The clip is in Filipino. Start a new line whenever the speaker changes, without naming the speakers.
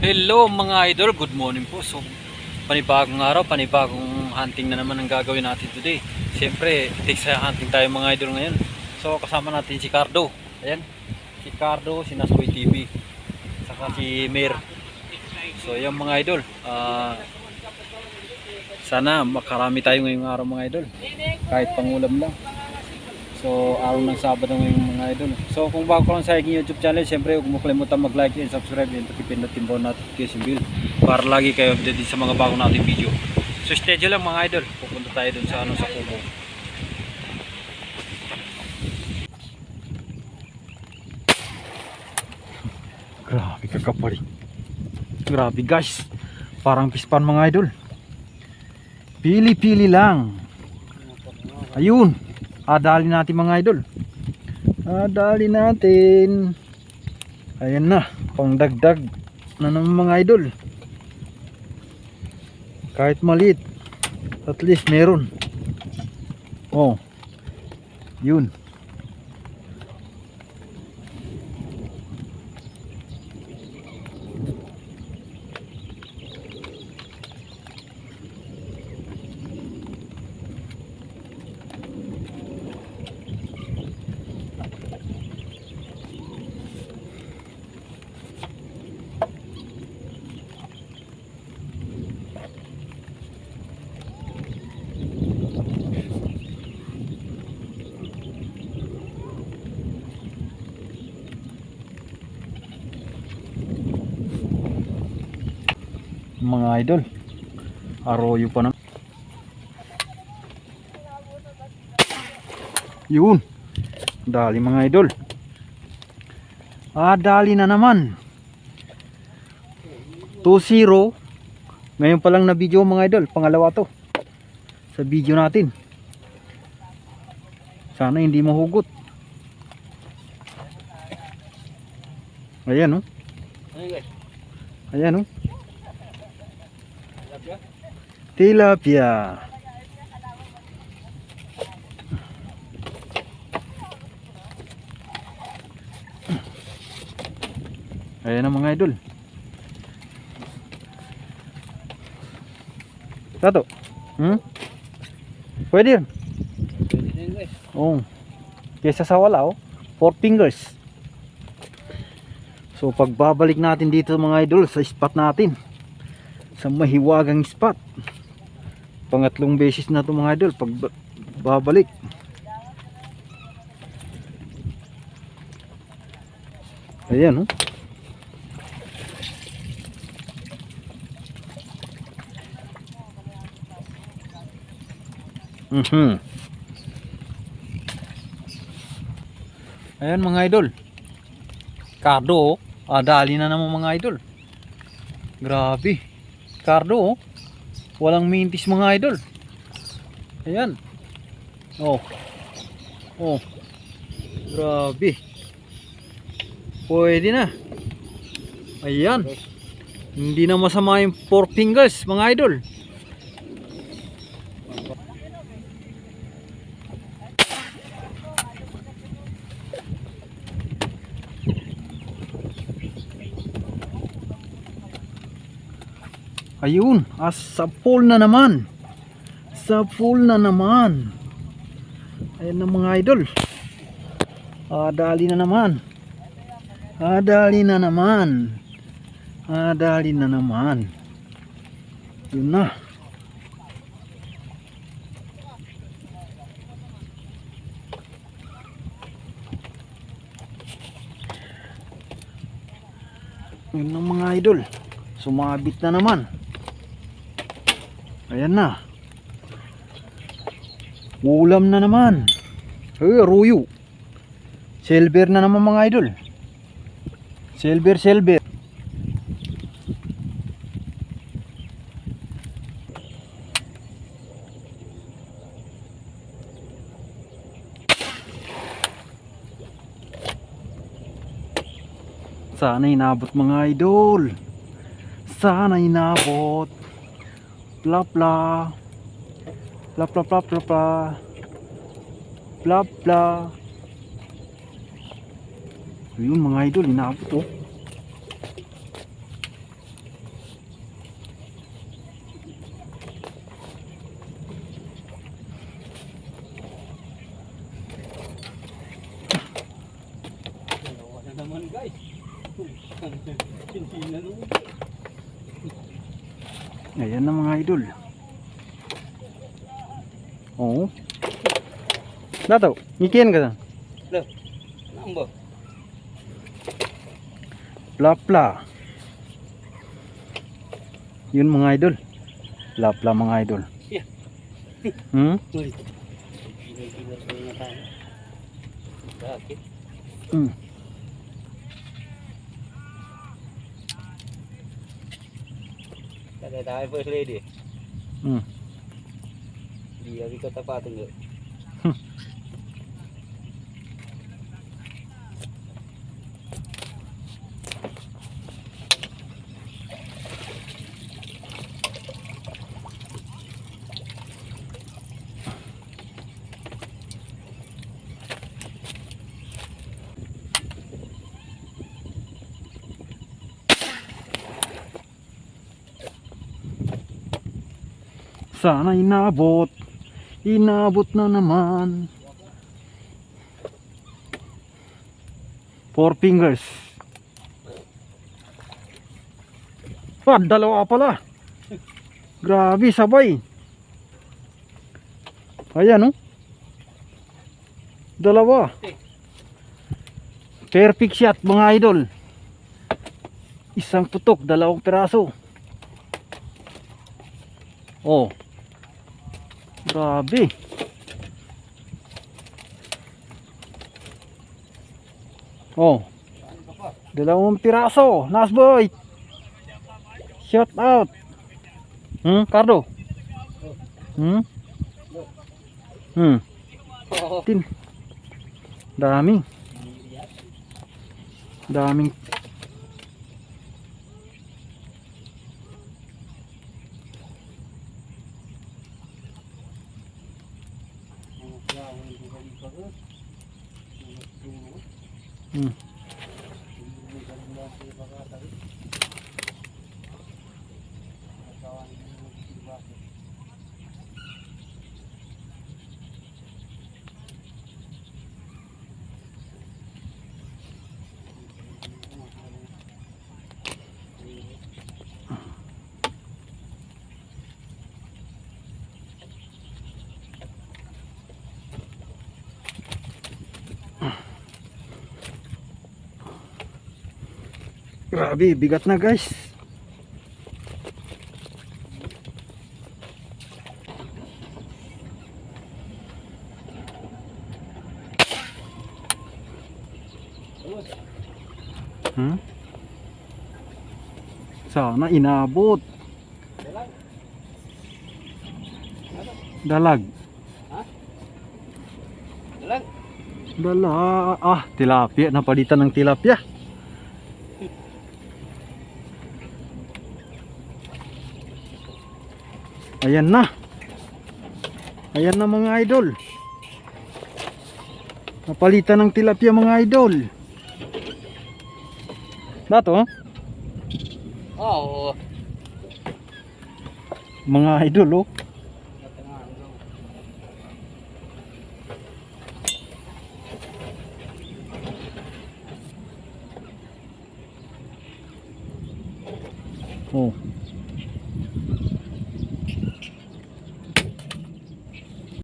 Hello mga idol, good morning po. So, panibagong araw, panibagong hunting na naman ang gagawin natin today. Siyempre, take sa hunting tayo mga idol ngayon. So, kasama natin si Cardo. Ayan, si Cardo, si Nasboy TV, saka si Mir. So, ayan mga idol. Sana makarami tayo ngayong araw mga idol. Kahit pangulam lang. So, araw ng Sabado ngayong mga idol. So, kung bago lang sa aking YouTube channel, siyempre huwag mo kalimutan mag-like and subscribe and pag-pindutin po notification bell para lagi kayo updated sa mga bago nating video. So, schedule lang mga idol. Pupunta tayo dun sa sa Kubo. Grabe kakapal. Grabe guys. Parang pispan mga idol. Pili-pili lang. Ayun. Adali natin mga idol. Adali natin. Ayan na. Pangdagdag na ng mga idol. Kahit maliit. At least meron. Oh. Yun. Mga idol, arroyo pa naman. Yun, dali mga idol. Dali na naman. 2-0. Ngayon pa lang na video mga idol, pangalawa to sa video natin. Sana hindi mahugot. Ayan oh. Ayan oh. Tilapia. Ayan na mga idol. Satu. Pwede yan. Oh. Kesa sa wala oh. 4 fingers. So pagbabalik natin dito mga idol sa spot natin, sa mahiwagang spot, pangatlong beses na ito mga idol pag babalik. Ayan oh. Ayan mga idol, Cardo oh. Dali na naman mga idol. Grabe, Cardo oh. Walang mintis mga idol. Ayan. Oh. Oh. Grabe. Pwede na. Ayan. Hindi na masama yung 4 fingers mga idol. Ayun, sa full na naman. Sa full na naman. Ayan na mga idol. Dali na naman. Dali na naman. Dali na naman. Yun na. Yun na mga idol. Sumabit na naman. Ayan na. Ulam na naman. Ruyo. Silver na naman mga idol. Silver. Sana inabot mga idol. Sana inabot. Bla bla. Bla bla bla bla bla. Bla bla. Ayun mga idol, inabot oh. Ayan na mga idol. Oo. Dato, ngikian ka na?
Loh, nambah.
Plapla. Yun mga idol. Plapla mga idol.
Iya.
Hmm?
Uy. Gila-gila sa mga tayo. Bakit?
Hmm.
Kada tayo first lady.
Hmm.
Dia di kota patung enggak?
Sana inabot. Inabot na naman. 4 fingers. Ah, dalawa pala. Grabe, sabay. Ayan, oh. Dalawa. Perfect shot mga idol. Isang putok, dalawang piraso. Oh. Grabe. Oh. Dalawang piraso. Nice boy. Shout out. Cardo. Tin. Daming. Daming. Grabe, bigat na guys. Sana inabot. Dalag.
Dalag.
Dala. Tilapia. Napalitan ng tilapia. Ayan na. Ayan na mga idol. Napalitan ng tilapia mga idol. Dato,
Oh.
mga idol, oh. Oh.